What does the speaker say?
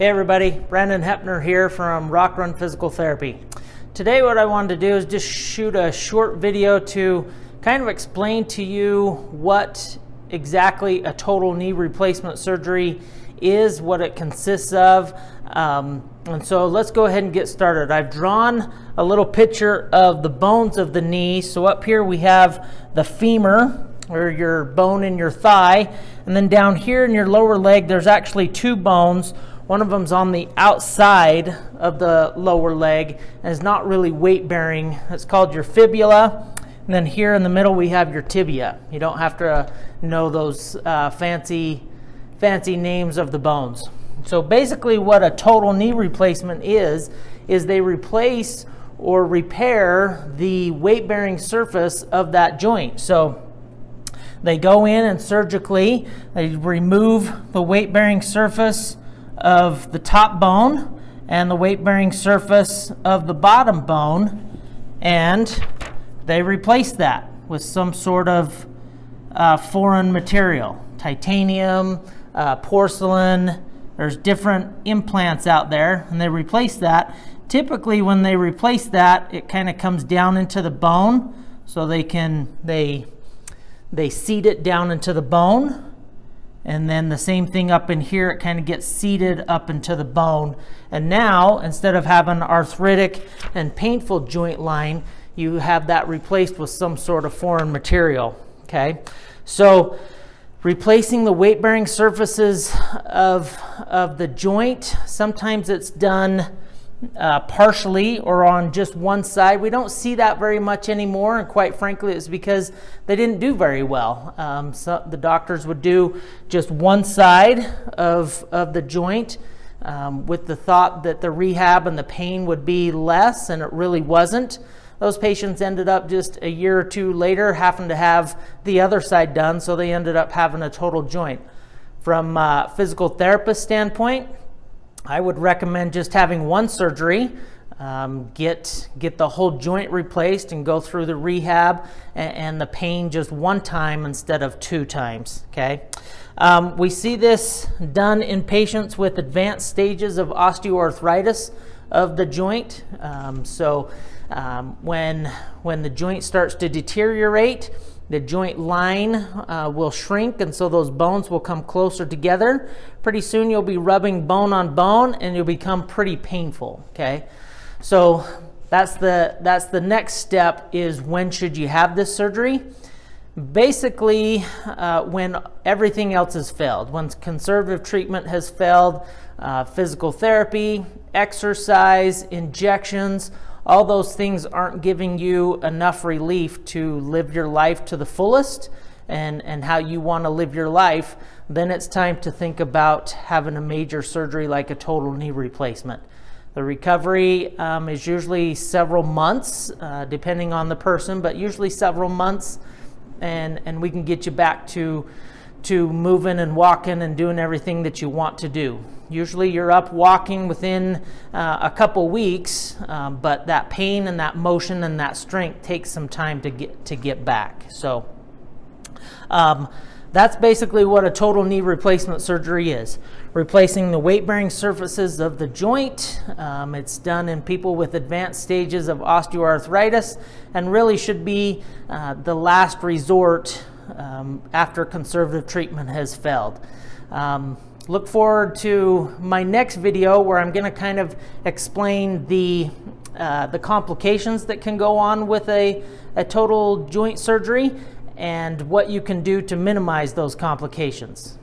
Hey everybody, Brandon Hepner here from Rock Run Physical Therapy. Today what I wanted to do is just shoot a short video to kind of explain to you what exactly a total knee replacement surgery is, what it consists of. And so let's go ahead and get started. I've drawn a little picture of the bones of the knee. So up here we have the femur, or your bone in your thigh, and then down here in your lower leg there's actually two bones. One of them's on the outside of the lower leg and is not really weight bearing. It's called your fibula. And then here in the middle we have your tibia. You don't have to know those fancy names of the bones. So basically what a total knee replacement is they replace or repair the weight bearing surface of that joint. So they go in and surgically they remove the weight bearing surface of the top bone and the weight-bearing surface of the bottom bone, and they replace that with some sort of foreign material, titanium, porcelain. There's different implants out there, and they replace that. Typically when they replace that, it kind of comes down into the bone, so they seat it down into the bone. And then the same thing up in here, it kind of gets seated up into the bone. And now, instead of having an arthritic and painful joint line, you have that replaced with some sort of foreign material, okay? So replacing the weight-bearing surfaces of the joint, sometimes it's done partially or on just one side. We don't see that very much anymore, and quite frankly it's because they didn't do very well. So the doctors would do just one side of the joint with the thought that the rehab and the pain would be less, and it really wasn't. Those patients ended up just a year or two later having to have the other side done, so they ended up having a total joint. From a physical therapist standpoint, I would recommend just having one surgery, get the whole joint replaced and go through the rehab and the pain just one time instead of two times, okay? We see this done in patients with advanced stages of osteoarthritis of the joint. When the joint starts to deteriorate, the joint line will shrink, and so those bones will come closer together. Pretty soon you'll be rubbing bone on bone and you'll become pretty painful, okay? So that's the next step, is when should you have this surgery? Basically, when everything else has failed, when conservative treatment has failed, physical therapy, exercise, injections, all those things aren't giving you enough relief to live your life to the fullest and how you want to live your life, then it's time to think about having a major surgery like a total knee replacement. The recovery is usually several months, depending on the person, but usually several months, and we can get you back to moving and walking and doing everything that you want to do. Usually you're up walking within a couple weeks, but that pain and that motion and that strength takes some time to get back. So that's basically what a total knee replacement surgery is. Replacing the weight-bearing surfaces of the joint. It's done in people with advanced stages of osteoarthritis and really should be the last resort after conservative treatment has failed. Look forward to my next video where I'm going to kind of explain the complications that can go on with a total joint surgery and what you can do to minimize those complications.